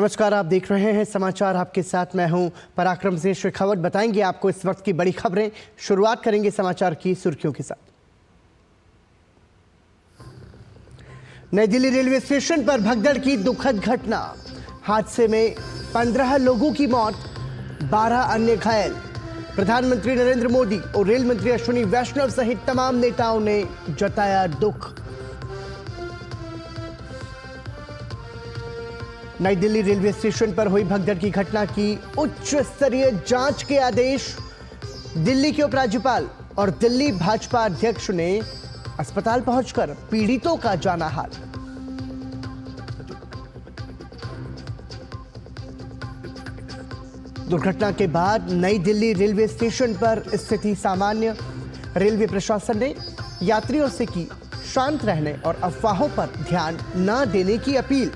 नमस्कार, आप देख रहे हैं समाचार। आपके साथ मैं हूं पराक्रम सिंह शेखावत। बताएंगे आपको इस वक्त की बड़ी खबरें। शुरुआत करेंगे समाचार की सुर्खियों के साथ। नई दिल्ली रेलवे स्टेशन पर भगदड़ की दुखद घटना। हादसे में 15 लोगों की मौत, 12 अन्य घायल। प्रधानमंत्री नरेंद्र मोदी और रेल मंत्री अश्विनी वैष्णव सहित तमाम नेताओं ने जताया दुख। नई दिल्ली रेलवे स्टेशन पर हुई भगदड़ की घटना की उच्च स्तरीय जांच के आदेश। दिल्ली के उपराज्यपाल और दिल्ली भाजपा अध्यक्ष ने अस्पताल पहुंचकर पीड़ितों का जाना हाल। दुर्घटना के बाद नई दिल्ली रेलवे स्टेशन पर स्थिति सामान्य। रेलवे प्रशासन ने यात्रियों से की शांत रहने और अफवाहों पर ध्यान न देने की अपील।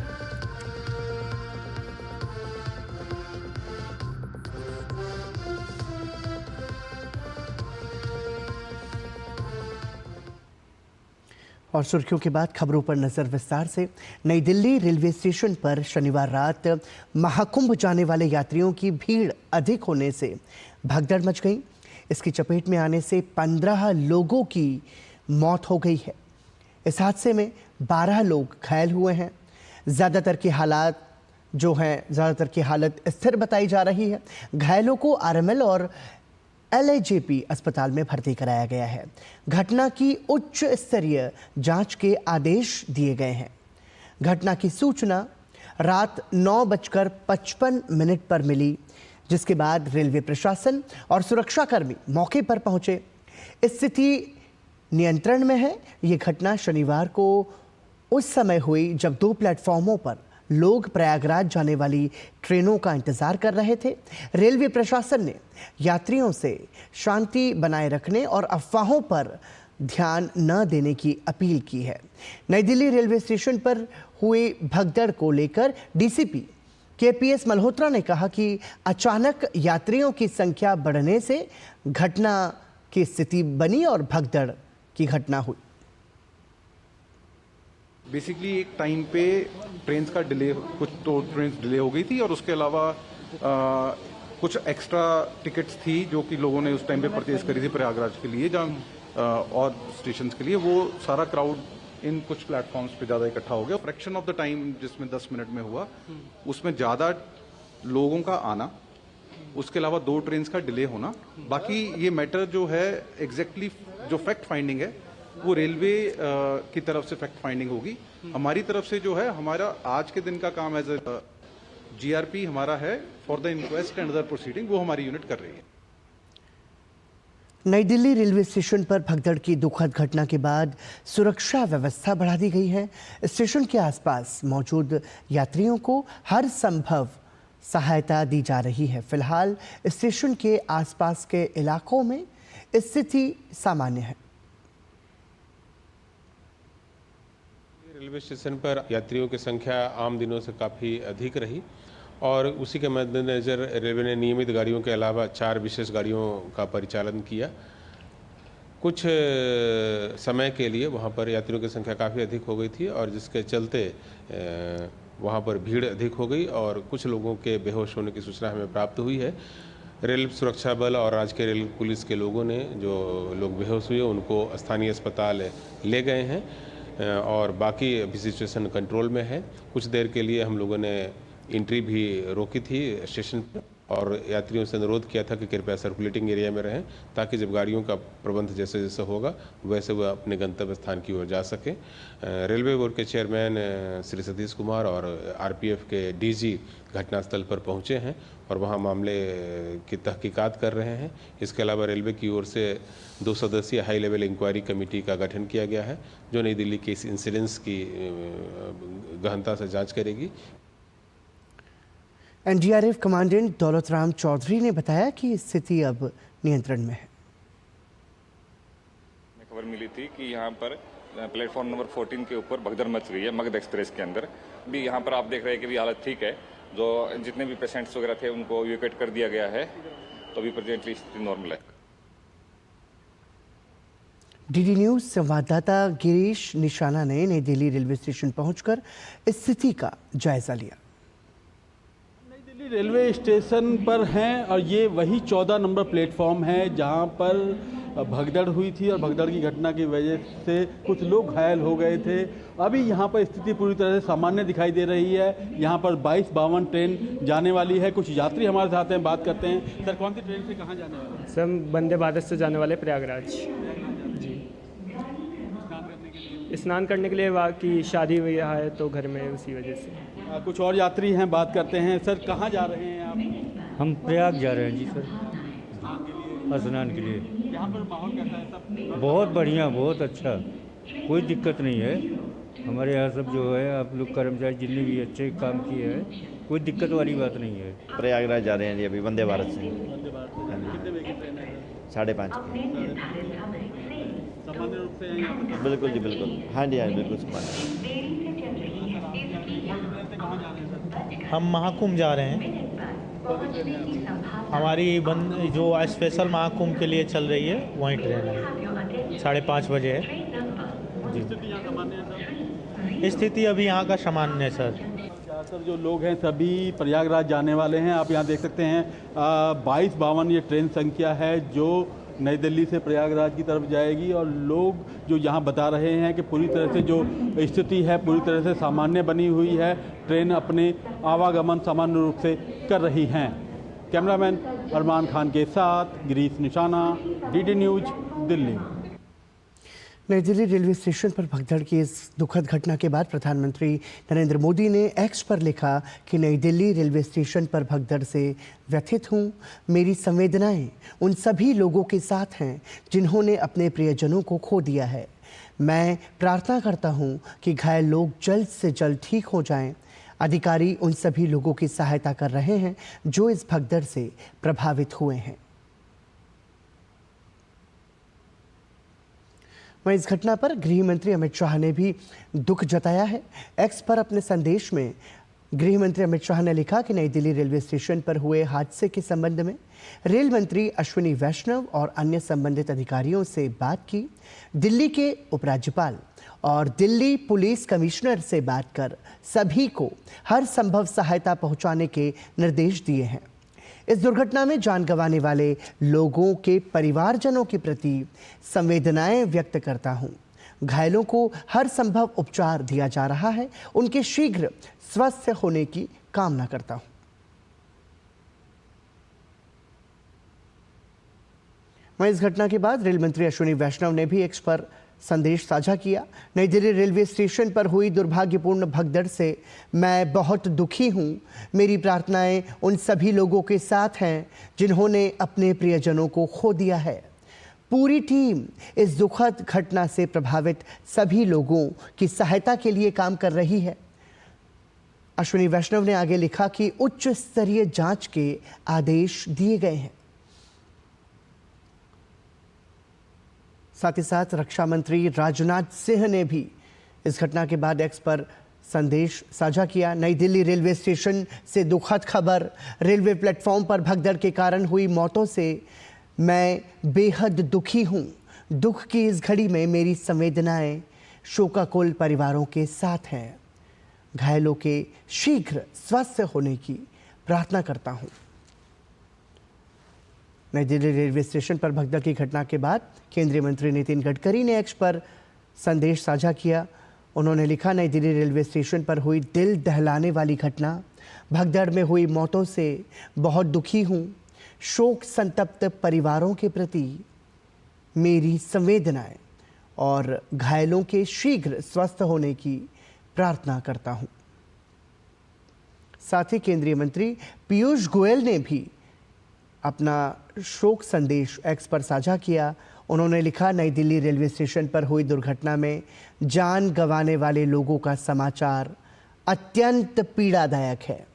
और सुर्खियों के बाद खबरों पर नजर विस्तार से। नई दिल्ली रेलवे स्टेशन पर शनिवार रात महाकुंभ जाने वाले यात्रियों की भीड़ अधिक होने से भगदड़ मच गई। इसकी चपेट में आने से 15 लोगों की मौत हो गई है। इस हादसे में 12 लोग घायल हुए हैं। ज़्यादातर की हालत स्थिर बताई जा रही है। घायलों को आरएमएल और LAJP अस्पताल में भर्ती कराया गया है। घटना की उच्च स्तरीय जांच के आदेश दिए गए हैं। घटना की सूचना रात 9:55 पर मिली, जिसके बाद रेलवे प्रशासन और सुरक्षाकर्मी मौके पर पहुंचे। स्थिति नियंत्रण में है। ये घटना शनिवार को उस समय हुई जब 2 प्लेटफॉर्मों पर लोग प्रयागराज जाने वाली ट्रेनों का इंतजार कर रहे थे। रेलवे प्रशासन ने यात्रियों से शांति बनाए रखने और अफवाहों पर ध्यान न देने की अपील की है। नई दिल्ली रेलवे स्टेशन पर हुई भगदड़ को लेकर DCP KPS मल्होत्रा ने कहा कि अचानक यात्रियों की संख्या बढ़ने से घटना की स्थिति बनी और भगदड़ की घटना हुई। बेसिकली एक टाइम पे ट्रेन का डिले, कुछ तो ट्रेन डिले हो गई थी और उसके अलावा कुछ एक्स्ट्रा टिकट्स थी जो कि लोगों ने उस टाइम पे परचेज करी थी प्रयागराज के लिए, जहाँ और स्टेशन के लिए। वो सारा क्राउड इन कुछ प्लेटफॉर्म्स पे ज़्यादा इकट्ठा हो गया। फ्रैक्शन ऑफ द टाइम जिसमें 10 मिनट में हुआ, उसमें ज़्यादा लोगों का आना, उसके अलावा 2 ट्रेन का डिले होना। बाकी ये मैटर जो है एग्जैक्टली जो फैक्ट फाइंडिंग है वो रेलवे की तरफ से फैक्ट फाइंडिंग होगी। हमारी तरफ से जो है, हमारा आज के दिन का काम एज ए GRP हमारा है for the inquest and other proceeding, वो हमारी यूनिट कर रही है। नई दिल्ली रेलवे स्टेशन पर भगदड़ की दुखद घटना के बाद सुरक्षा व्यवस्था बढ़ा दी गई है। स्टेशन के आसपास मौजूद यात्रियों को हर संभव सहायता दी जा रही है। फिलहाल स्टेशन के आसपास के इलाकों में स्थिति सामान्य है। रेलवे स्टेशन पर यात्रियों की संख्या आम दिनों से काफ़ी अधिक रही और उसी के मद्देनज़र रेलवे ने नियमित गाड़ियों के अलावा 4 विशेष गाड़ियों का परिचालन किया। कुछ समय के लिए वहां पर यात्रियों की संख्या काफ़ी अधिक हो गई थी और जिसके चलते वहां पर भीड़ अधिक हो गई और कुछ लोगों के बेहोश होने की सूचना हमें प्राप्त हुई है। रेल सुरक्षा बल और राज्य के रेल पुलिस के लोगों ने जो लोग बेहोश हुए उनको स्थानीय अस्पताल ले गए हैं और बाकी अभी सिचुएशन कंट्रोल में है। कुछ देर के लिए हम लोगों ने एंट्री भी रोकी थी स्टेशन पर और यात्रियों से अनुरोध किया था कि कृपया सर्कुलेटिंग एरिया में रहें ताकि जब गाड़ियों का प्रबंध जैसे जैसे होगा वैसे वह अपने गंतव्य स्थान की ओर जा सके। रेलवे बोर्ड के चेयरमैन श्री सतीश कुमार और RPF के DG घटनास्थल पर पहुंचे हैं और वहां मामले की तहकीकात कर रहे हैं। इसके अलावा रेलवे की ओर से 2 सदस्यीय हाई लेवल इंक्वायरी कमेटी का गठन किया गया है जो नई दिल्ली के इस इंसिडेंस की गहनता से जांच करेगी। NDRF कमांडेंट दौलत राम चौधरी ने बताया कि स्थिति अब नियंत्रण में है। खबर मिली थी कि यहाँ पर प्लेटफॉर्म नंबर 14 के ऊपर भगदड़ मच रही है मगध एक्सप्रेस के अंदर भी। यहाँ पर आप देख रहे हैं कि भी हालत ठीक है। जो जितने भी पेशेंट्स वगैरह थे उनको इवैक्यूएट कर दिया गया है, तो अभी प्रेजेंटली स्थिति नॉर्मल है। DD न्यूज संवाददाता गिरीश निशाना ने नई दिल्ली रेलवे स्टेशन पहुंचकर स्थिति का जायजा लिया। रेलवे स्टेशन पर हैं और ये वही 14 नंबर प्लेटफॉर्म है जहां पर भगदड़ हुई थी और भगदड़ की घटना की वजह से कुछ लोग घायल हो गए थे। अभी यहाँ पर स्थिति पूरी तरह से सामान्य दिखाई दे रही है। यहाँ पर 22-52 ट्रेन जाने वाली है। कुछ यात्री हमारे साथ हैं, बात करते हैं। सर, कौन सी ट्रेन से कहाँ जाने वाले हैं? सर, वंदे भारत से जाने वाले प्रयागराज जी। स्नान करने के लिए वहाँ की शादी हुई है तो घर में, उसी वजह से। कुछ और यात्री हैं, बात करते हैं। सर, कहाँ जा रहे हैं आप? हम प्रयाग जा रहे हैं जी सर, स्नान के लिए। यहाँ पर माहौल कैसा है सब? बहुत बढ़िया, बहुत अच्छा, कोई दिक्कत नहीं है। हमारे यहाँ सब जो है आप लोग कर्मचारी जितने भी अच्छे काम किए हैं, कोई दिक्कत वाली बात नहीं है। प्रयागराज जा रहे हैं जी अभी वंदे भारत से। कितने बजे की ट्रेन है? 5:30 सामान्य रूप से यहाँ पर बिल्कुल जी, बिल्कुल। हाँ जी, हाँ जी, बिल्कुल सामान्य। कहाँ जा रहे हैं सर? हम महाकुंभ जा रहे हैं। हमारी जो स्पेशल महाकुंभ के लिए चल रही है वहीं ट्रेन है, 5:30 बजे है जी। स्थिति अभी यहाँ का सामान्य है सर। ज़्यादातर जो लोग हैं सभी प्रयागराज जाने वाले हैं। आप यहाँ देख सकते हैं 22-52 ये ट्रेन संख्या है जो नई दिल्ली से प्रयागराज की तरफ जाएगी। और लोग जो यहाँ बता रहे हैं कि पूरी तरह से जो स्थिति है पूरी तरह से सामान्य बनी हुई है। ट्रेन अपने आवागमन सामान्य रूप से कर रही हैं। कैमरामैन अरमान खान के साथ गिरीश निशाना, डीडी न्यूज़, दिल्ली। नई दिल्ली रेलवे स्टेशन पर भगदड़ की इस दुखद घटना के बाद प्रधानमंत्री नरेंद्र मोदी ने एक्स पर लिखा कि नई दिल्ली रेलवे स्टेशन पर भगदड़ से व्यथित हूँ। मेरी संवेदनाएं उन सभी लोगों के साथ हैं जिन्होंने अपने प्रियजनों को खो दिया है। मैं प्रार्थना करता हूँ कि घायल लोग जल्द से जल्द ठीक हो जाएं। अधिकारी उन सभी लोगों की सहायता कर रहे हैं जो इस भगदड़ से प्रभावित हुए हैं। वहीं इस घटना पर गृह मंत्री अमित शाह ने भी दुख जताया है। एक्स पर अपने संदेश में गृह मंत्री अमित शाह ने लिखा कि नई दिल्ली रेलवे स्टेशन पर हुए हादसे के संबंध में रेल मंत्री अश्विनी वैष्णव और अन्य संबंधित अधिकारियों से बात की। दिल्ली के उपराज्यपाल और दिल्ली पुलिस कमिश्नर से बात कर सभी को हर संभव सहायता पहुंचाने के निर्देश दिए हैं। इस दुर्घटना में जान गंवाने वाले लोगों के परिवारजनों के प्रति संवेदनाएं व्यक्त करता हूं। घायलों को हर संभव उपचार दिया जा रहा है। उनके शीघ्र स्वस्थ होने की कामना करता हूं। वहीं इस घटना के बाद रेल मंत्री अश्विनी वैष्णव ने भी एक्स पर संदेश साझा किया। नई दिल्ली रेलवे स्टेशन पर हुई दुर्भाग्यपूर्ण भगदड़ से मैं बहुत दुखी हूं। मेरी प्रार्थनाएं उन सभी लोगों के साथ हैं जिन्होंने अपने प्रियजनों को खो दिया है। पूरी टीम इस दुखद घटना से प्रभावित सभी लोगों की सहायता के लिए काम कर रही है। अश्विनी वैष्णव ने आगे लिखा कि उच्च स्तरीय जांच के आदेश दिए गए हैं। साथ ही साथ रक्षा मंत्री राजनाथ सिंह ने भी इस घटना के बाद एक्स पर संदेश साझा किया। नई दिल्ली रेलवे स्टेशन से दुखद खबर। रेलवे प्लेटफॉर्म पर भगदड़ के कारण हुई मौतों से मैं बेहद दुखी हूं। दुख की इस घड़ी में मेरी संवेदनाएं शोकाकुल परिवारों के साथ हैं। घायलों के शीघ्र स्वस्थ होने की प्रार्थना करता हूं। नई दिल्ली रेलवे स्टेशन पर भगदड़ की घटना के बाद केंद्रीय मंत्री नितिन गडकरी ने एक्स पर संदेश साझा किया। उन्होंने लिखा, नई दिल्ली रेलवे स्टेशन पर हुई दिल दहलाने वाली घटना, भगदड़ में हुई मौतों से बहुत दुखी हूँ। शोक संतप्त परिवारों के प्रति मेरी संवेदनाएं और घायलों के शीघ्र स्वस्थ होने की प्रार्थना करता हूँ। साथ ही केंद्रीय मंत्री पीयूष गोयल ने भी अपना शोक संदेश एक्स पर साझा किया। उन्होंने लिखा, नई दिल्ली रेलवे स्टेशन पर हुई दुर्घटना में जान गंवाने वाले लोगों का समाचार अत्यंत पीड़ादायक है।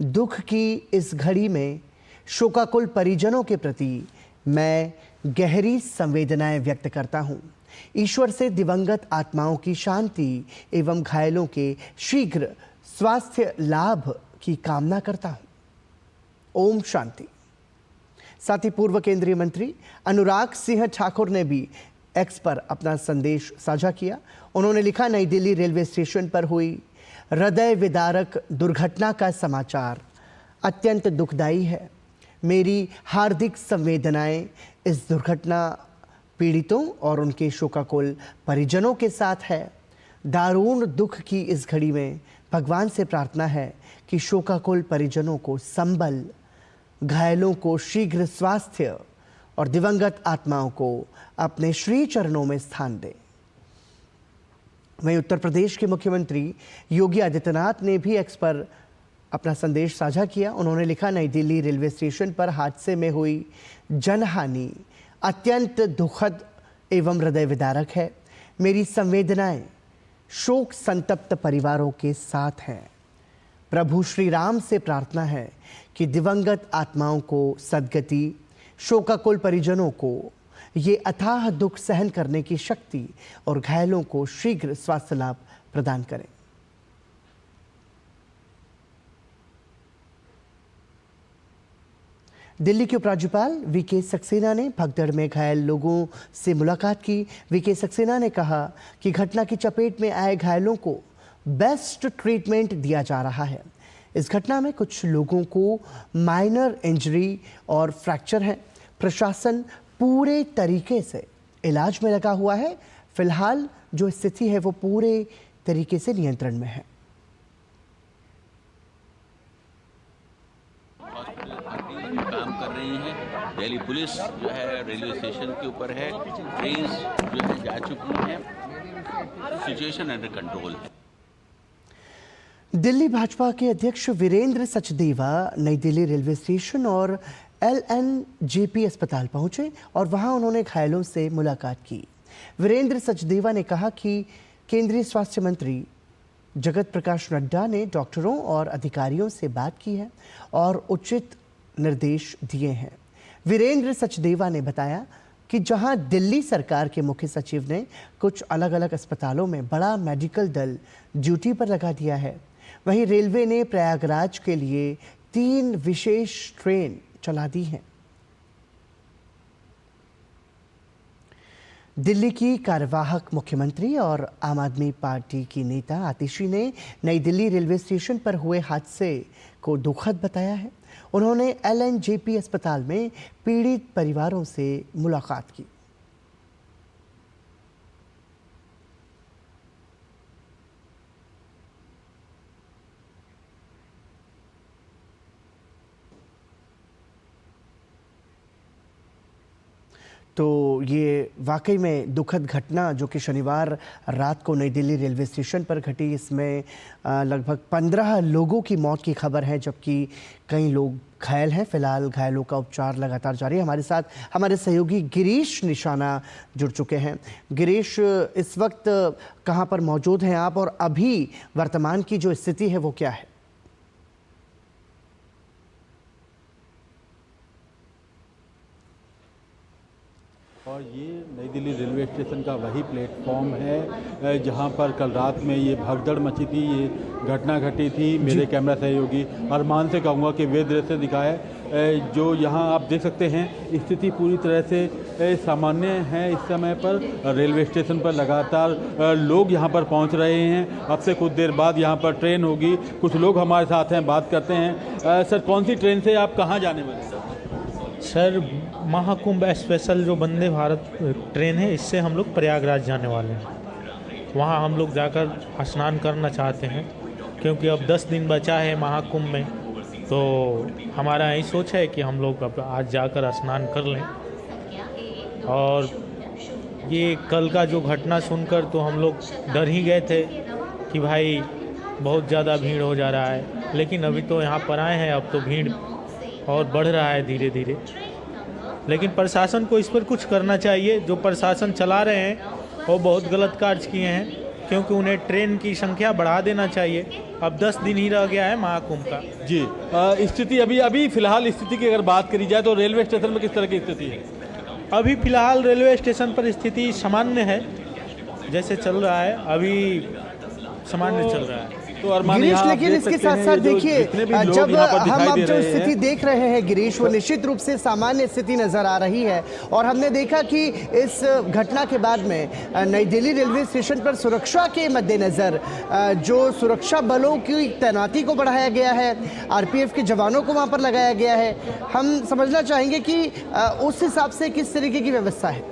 दुख की इस घड़ी में शोकाकुल परिजनों के प्रति मैं गहरी संवेदनाएं व्यक्त करता हूं। ईश्वर से दिवंगत आत्माओं की शांति एवं घायलों के शीघ्र स्वास्थ्य लाभ की कामना करता हूं। ओम शांति। साथ ही पूर्व केंद्रीय मंत्री अनुराग सिंह ठाकुर ने भी एक्स पर अपना संदेश साझा किया। उन्होंने लिखा, नई दिल्ली रेलवे स्टेशन पर हुई हृदय विदारक दुर्घटना का समाचार अत्यंत दुखदाई है। मेरी हार्दिक संवेदनाएं इस दुर्घटना पीड़ितों और उनके शोकाकुल परिजनों के साथ है। दारुण दुख की इस घड़ी में भगवान से प्रार्थना है कि शोकाकुल परिजनों को संबल, घायलों को शीघ्र स्वास्थ्य और दिवंगत आत्माओं को अपने श्री चरणों में स्थान दे। वहीं उत्तर प्रदेश के मुख्यमंत्री योगी आदित्यनाथ ने भी एक्स पर अपना संदेश साझा किया। उन्होंने लिखा, नई दिल्ली रेलवे स्टेशन पर हादसे में हुई जनहानि अत्यंत दुखद एवं हृदय विदारक है। मेरी संवेदनाएं शोक संतप्त परिवारों के साथ हैं। प्रभु श्री राम से प्रार्थना है कि दिवंगत आत्माओं को सद्गति, शोकाकुल परिजनों को ये अथाह दुख सहन करने की शक्ति और घायलों को शीघ्र स्वास्थ्य लाभ प्रदान करें। दिल्ली के उपराज्यपाल वीके सक्सेना ने भगदड़ में घायल लोगों से मुलाकात की। वीके सक्सेना ने कहा कि घटना की चपेट में आए घायलों को बेस्ट ट्रीटमेंट दिया जा रहा है। इस घटना में कुछ लोगों को माइनर इंजरी और फ्रैक्चर है। प्रशासन पूरे तरीके से इलाज में लगा हुआ है। फिलहाल जो स्थिति है वो पूरे तरीके से नियंत्रण में है। काम कर रही है। दिल्ली पुलिस जो है रेलवे स्टेशन के ऊपर है, ट्रेन जो है जा चुकी है, सिचुएशन अंडर कंट्रोल है। दिल्ली भाजपा के अध्यक्ष वीरेंद्र सचदेवा नई दिल्ली रेलवे स्टेशन और LNJP अस्पताल पहुंचे और वहां उन्होंने घायलों से मुलाकात की। वीरेंद्र सचदेवा ने कहा कि केंद्रीय स्वास्थ्य मंत्री जगत प्रकाश नड्डा ने डॉक्टरों और अधिकारियों से बात की है और उचित निर्देश दिए हैं। वीरेंद्र सचदेवा ने बताया कि जहां दिल्ली सरकार के मुख्य सचिव ने कुछ अलग अलग अस्पतालों में बड़ा मेडिकल दल ड्यूटी पर लगा दिया है, वहीं रेलवे ने प्रयागराज के लिए 3 विशेष ट्रेन चला दी हैं। दिल्ली की कार्यवाहक मुख्यमंत्री और आम आदमी पार्टी की नेता आतिशी ने नई दिल्ली रेलवे स्टेशन पर हुए हादसे को दुखद बताया है। उन्होंने LNJP अस्पताल में पीड़ित परिवारों से मुलाकात की। तो ये वाकई में दुखद घटना जो कि शनिवार रात को नई दिल्ली रेलवे स्टेशन पर घटी, इसमें लगभग 15 लोगों की मौत की खबर है, जबकि कई लोग घायल हैं। फिलहाल घायलों का उपचार लगातार जारी है। हमारे साथ हमारे सहयोगी गिरीश निशाना जुड़ चुके हैं। गिरीश, इस वक्त कहाँ पर मौजूद हैं आप और अभी वर्तमान की जो स्थिति है वो क्या है? और ये नई दिल्ली रेलवे स्टेशन का वही प्लेटफॉर्म है जहां पर कल रात में ये भगदड़ मची थी, ये घटना घटी थी। मेरे कैमरा सहयोगी अरमान से कहूँगा कि वे दृश्य दिखाए जो यहाँ आप देख सकते हैं। स्थिति पूरी तरह से सामान्य है इस समय पर। रेलवे स्टेशन पर लगातार लोग यहाँ पर पहुँच रहे हैं। अब से कुछ देर बाद यहाँ पर ट्रेन होगी। कुछ लोग हमारे साथ हैं, बात करते हैं। सर, कौन सी ट्रेन से आप कहाँ जाने वाले हैं? सर, महाकुंभ स्पेशल जो वंदे भारत ट्रेन है, इससे हम लोग प्रयागराज जाने वाले हैं। वहाँ हम लोग जाकर स्नान करना चाहते हैं, क्योंकि अब 10 दिन बचा है महाकुंभ में। तो हमारा यही सोच है कि हम लोग अब आज जाकर स्नान कर लें। और ये कल का जो घटना सुनकर तो हम लोग डर ही गए थे कि भाई बहुत ज़्यादा भीड़ हो जा रहा है, लेकिन अभी तो यहाँ पर आए हैं, अब तो भीड़ और बढ़ रहा है धीरे धीरे। लेकिन प्रशासन को इस पर कुछ करना चाहिए। जो प्रशासन चला रहे हैं वो बहुत गलत कार्य किए हैं, क्योंकि उन्हें ट्रेन की संख्या बढ़ा देना चाहिए। अब 10 दिन ही रह गया है महाकुंभ का। जी, स्थिति अभी फिलहाल स्थिति की अगर बात करी जाए तो रेलवे स्टेशन में किस तरह की स्थिति है? अभी फिलहाल रेलवे स्टेशन पर स्थिति सामान्य है, जैसे चल रहा है अभी सामान्य चल रहा है। तो अरमान गिरीश, यहाँ आप लेकिन देख इसके सकते साथ हैं साथ जो देखिए, जितने भी लोग जब यहाँ पर हम दिखाई अब दे जो रहे स्थिति हैं, देख रहे हैं गिरीश, वो निश्चित रूप से सामान्य स्थिति नजर आ रही है। और हमने देखा कि इस घटना के बाद में नई दिल्ली रेलवे स्टेशन पर सुरक्षा के मद्देनजर जो सुरक्षा बलों की तैनाती को बढ़ाया गया है, आरपीएफ के जवानों को वहां पर लगाया गया है। हम समझना चाहेंगे कि उस हिसाब से किस तरीके की व्यवस्था है।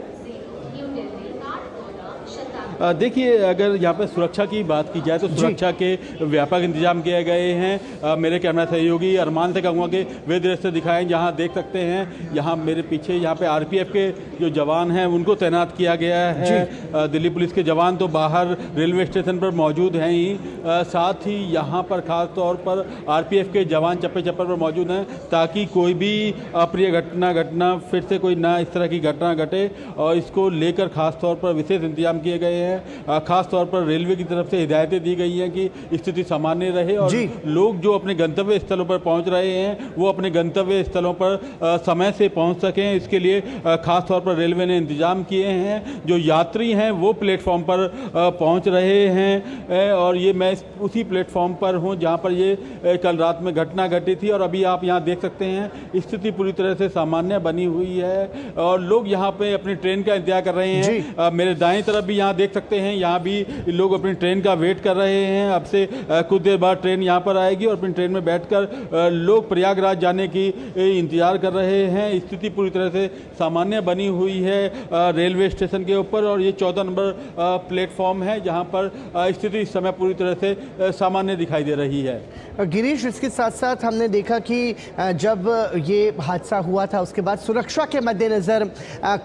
देखिए, अगर यहाँ पे सुरक्षा की बात की जाए तो सुरक्षा के व्यापक इंतजाम किए गए हैं। मेरे कैमरा सहयोगी अरमान से कहूँगा कि वे दृश्य दिखाएं जहाँ देख सकते हैं, यहाँ मेरे पीछे यहाँ पे आरपीएफ के जो जवान हैं उनको तैनात किया गया है। दिल्ली पुलिस के जवान तो बाहर रेलवे स्टेशन पर मौजूद हैं ही, साथ ही यहाँ पर ख़ास तौर पर आरपीएफ के जवान चप्पे चप्पे पर मौजूद हैं ताकि कोई भी अप्रिय घटना फिर से कोई ना इस तरह की घटना घटे, और इसको लेकर खास तौर पर विशेष इंतजाम किए गए हैं। खास तौर पर रेलवे की तरफ से हिदायतें दी गई हैं कि स्थिति सामान्य रहे और लोग जो अपने गंतव्य स्थलों पर पहुंच रहे हैं वो अपने गंतव्य स्थलों पर समय से पहुंच सकें। इसके लिए खास तौर पर रेलवे ने इंतजाम किए हैं। जो यात्री हैं वो प्लेटफॉर्म पर पहुंच रहे हैं, और ये मैं उसी प्लेटफॉर्म पर हूं जहां पर ये कल रात में घटना घटी थी। और अभी आप यहां देख सकते हैं स्थिति पूरी तरह से सामान्य बनी हुई है और लोग यहां पे अपनी ट्रेन का इंतजार कर रहे हैं। मेरे दाएं तरफ भी यहां देख सकते हैं, यहाँ भी लोग अपनी ट्रेन का वेट कर रहे हैं। अब से कुछ देर बाद ट्रेन यहाँ पर आएगी और अपनी ट्रेन में बैठकर लोग प्रयागराज जाने की इंतजार कर रहे हैं। स्थिति पूरी तरह से सामान्य बनी हुई है रेलवे स्टेशन के ऊपर, और ये 14 नंबर प्लेटफॉर्म है जहाँ पर स्थिति इस समय पूरी तरह से सामान्य दिखाई दे रही है। गिरीश, इसके साथ साथ हमने देखा कि जब ये हादसा हुआ था उसके बाद सुरक्षा के मद्देनज़र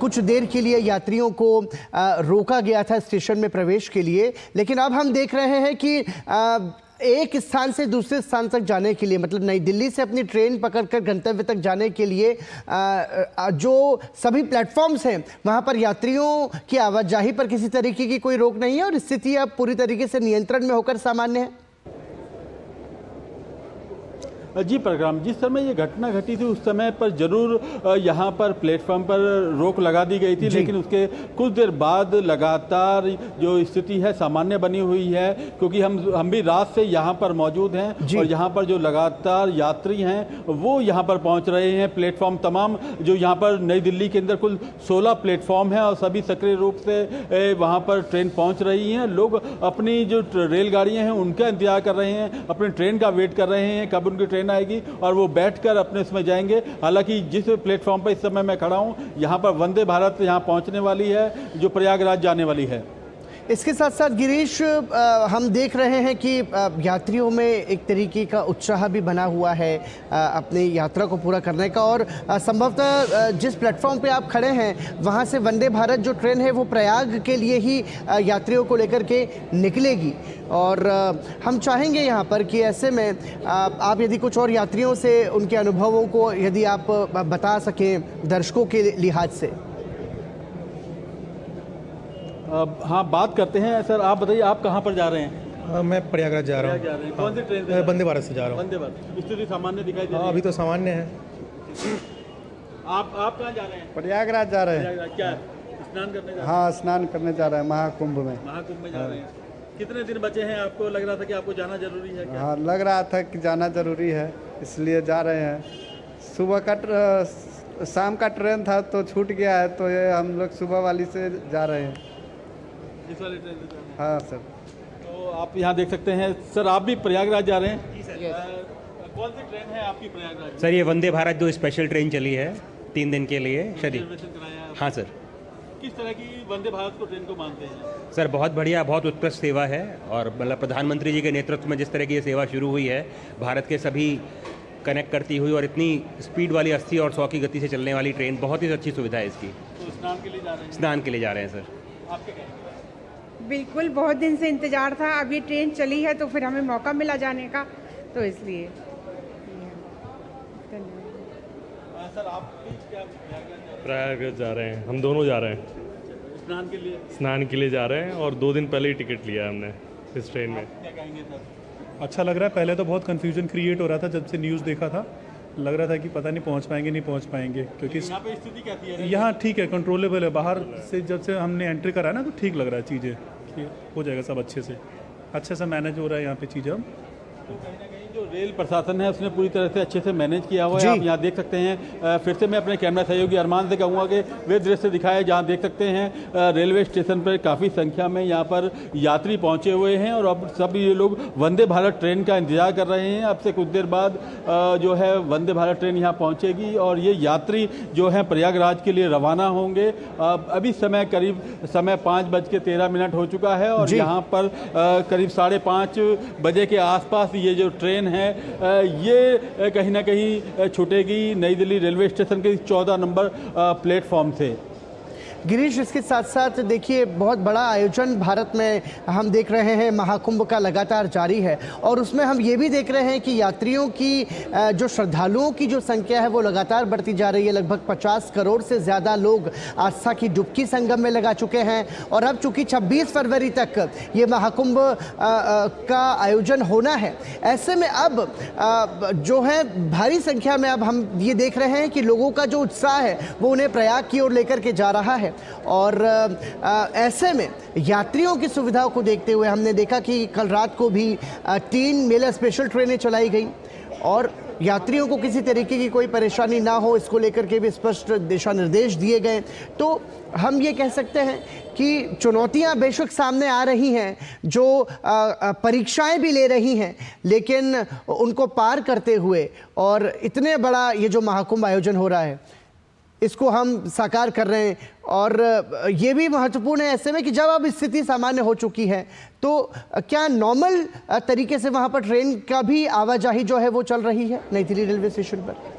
कुछ देर के लिए यात्रियों को रोका गया था स्टेशन में प्रवेश के लिए, लेकिन अब हम देख रहे हैं कि एक स्थान से दूसरे स्थान तक जाने के लिए, मतलब नई दिल्ली से अपनी ट्रेन पकड़कर गंतव्य तक जाने के लिए जो सभी प्लेटफॉर्म्स हैं वहां पर यात्रियों की आवाजाही पर किसी तरीके की कोई रोक नहीं है और स्थिति अब पूरी तरीके से नियंत्रण में होकर सामान्य है। जी प्रोग्राम, जिस समय ये घटना घटी थी उस समय पर जरूर यहाँ पर प्लेटफॉर्म पर रोक लगा दी गई थी, लेकिन उसके कुछ देर बाद लगातार जो स्थिति है सामान्य बनी हुई है, क्योंकि हम भी रात से यहाँ पर मौजूद हैं और यहाँ पर जो लगातार यात्री हैं वो यहाँ पर पहुँच रहे हैं। प्लेटफॉर्म तमाम जो यहाँ पर नई दिल्ली के अंदर कुल 16 प्लेटफॉर्म हैं और सभी सक्रिय रूप से वहाँ पर ट्रेन पहुँच रही हैं। लोग अपनी जो रेलगाड़ियाँ हैं उनका इंतजार कर रहे हैं, अपनी ट्रेन का वेट कर रहे हैं कब उनकी ट्रेन आएगी और वो बैठकर अपने उसमें जाएंगे। हालांकि जिस प्लेटफॉर्म पर इस समय मैं खड़ा हूं यहां पर वंदे भारत यहां पहुंचने वाली है जो प्रयागराज जाने वाली है। इसके साथ साथ गिरीश, हम देख रहे हैं कि यात्रियों में एक तरीके का उत्साह भी बना हुआ है अपनी यात्रा को पूरा करने का, और संभवतः जिस प्लेटफॉर्म पे आप खड़े हैं वहाँ से वंदे भारत जो ट्रेन है वो प्रयाग के लिए ही यात्रियों को लेकर के निकलेगी। और हम चाहेंगे यहाँ पर कि ऐसे में आप यदि कुछ और यात्रियों से उनके अनुभवों को यदि आप बता सकें दर्शकों के लिहाज से। हाँ, बात करते हैं। सर आप बताइए, आप कहाँ पर जा रहे हैं? मैं प्रयागराज जा रहा हूँ। कौन सी ट्रेन से? वंदे भारत से जा रहा हूँ। वंदे भारत। स्थिति सामान्य दिखाई दे रही है? अभी तो सामान्य है। आप कहाँ जा रहे हैं? प्रयागराज जा रहे हैं। क्या स्नान करने जा रहे हैं? हाँ, स्नान करने जा रहे हैं महाकुंभ में। महाकुंभ में जा रहे हैं। कितने दिन बचे हैं? आपको लग रहा था कि आपको जाना जरूरी है क्या? हाँ, लग रहा था कि जाना जरूरी है, इसलिए जा रहे हैं। सुबह का शाम का ट्रेन था तो छूट गया है, तो ये हम लोग सुबह वाली से जा रहे हैं। इस वाली ट्रेन से जा रहे हैं? हाँ सर। तो आप यहाँ देख सकते हैं। सर आप भी प्रयागराज जा रहे हैं? जी सर। कौन सी ट्रेन है आपकी प्रयागराज? सर ये वंदे भारत जो स्पेशल ट्रेन चली है 3 दिन के लिए शरीर। हाँ सर। किस तरह की वंदे भारत को ट्रेन को मानते हैं? सर बहुत बढ़िया, बहुत उत्कृष्ट सेवा है, और मतलब प्रधानमंत्री जी के नेतृत्व में जिस तरह की ये सेवा शुरू हुई है, भारत के सभी कनेक्ट करती हुई और इतनी स्पीड वाली 80 और 100 की गति से चलने वाली ट्रेन, बहुत ही अच्छी सुविधा है इसकी। तो स्नान के लिए जा रहे हैं? स्नान के लिए जा रहे हैं सर। आपके क्या? बिल्कुल, बहुत दिन से इंतजार था, अब ये ट्रेन चली है तो फिर हमें मौका मिला जाने का, तो इसलिए। सर आप क्या? प्रयागराज जा रहे हैं, हम दोनों जा रहे हैं। स्नान के लिए? स्नान के लिए जा रहे हैं और 2 दिन पहले ही टिकट लिया है हमने इस ट्रेन में। क्या कहेंगे सर? अच्छा लग रहा है। पहले तो बहुत कन्फ्यूजन क्रिएट हो रहा था जब से न्यूज़ देखा था, लग रहा था कि पता नहीं पहुंच पाएंगे नहीं पहुंच पाएंगे, क्योंकि यहाँ पे स्थिति क्या थी? यहाँ ठीक है, कंट्रोलेबल है। बाहर से जब से हमने एंट्री करा ना तो ठीक लग रहा है, चीज़ें हो जाएगा सब अच्छे से मैनेज हो रहा है यहाँ पे चीज़ें। अब जो रेल प्रशासन है उसने पूरी तरह से अच्छे से मैनेज किया हुआ है। आप यहाँ देख सकते हैं, फिर से मैं अपने कैमरा सहयोगी अरमान से कहूँगा कि वे दृश्य दिखाए जहाँ देख सकते हैं रेलवे स्टेशन पर काफ़ी संख्या में यहाँ पर यात्री पहुँचे हुए हैं और अब सब ये लोग वंदे भारत ट्रेन का इंतजार कर रहे हैं। अब से कुछ देर बाद जो है वंदे भारत ट्रेन यहाँ पहुँचेगी और ये यात्री जो है प्रयागराज के लिए रवाना होंगे। अभी करीब 5:13 हो चुका है और यहाँ पर करीब 5:30 बजे के आसपास ये जो ट्रेन है ये कहीं ना कहीं छूटेगी नई दिल्ली रेलवे स्टेशन के 14 नंबर प्लेटफॉर्म से। गिरीश, इसके साथ साथ देखिए बहुत बड़ा आयोजन भारत में हम देख रहे हैं, महाकुंभ का लगातार जारी है और उसमें हम ये भी देख रहे हैं कि यात्रियों की जो श्रद्धालुओं की जो संख्या है वो लगातार बढ़ती जा रही है। लगभग 50 करोड़ से ज़्यादा लोग आस्था की डुबकी संगम में लगा चुके हैं और अब चूंकि 26 फरवरी तक ये महाकुंभ का आयोजन होना है, ऐसे में अब जो है भारी संख्या में अब हम ये देख रहे हैं कि लोगों का जो उत्साह है वो उन्हें प्रयाग की ओर लेकर के जा रहा है। और ऐसे में यात्रियों की सुविधाओं को देखते हुए हमने देखा कि कल रात को भी 3 मेला स्पेशल ट्रेनें चलाई गई और यात्रियों को किसी तरीके की कोई परेशानी ना हो इसको लेकर के भी स्पष्ट दिशा निर्देश दिए गए। तो हम ये कह सकते हैं कि चुनौतियां बेशक सामने आ रही हैं, जो परीक्षाएं भी ले रही हैं, लेकिन उनको पार करते हुए और इतने बड़ा ये जो महाकुंभ आयोजन हो रहा है इसको हम साकार कर रहे हैं। और ये भी महत्वपूर्ण है ऐसे में कि जब अब स्थिति सामान्य हो चुकी है तो क्या नॉर्मल तरीके से वहाँ पर ट्रेन का भी आवाजाही जो है वो चल रही है नई दिल्ली रेलवे स्टेशन पर?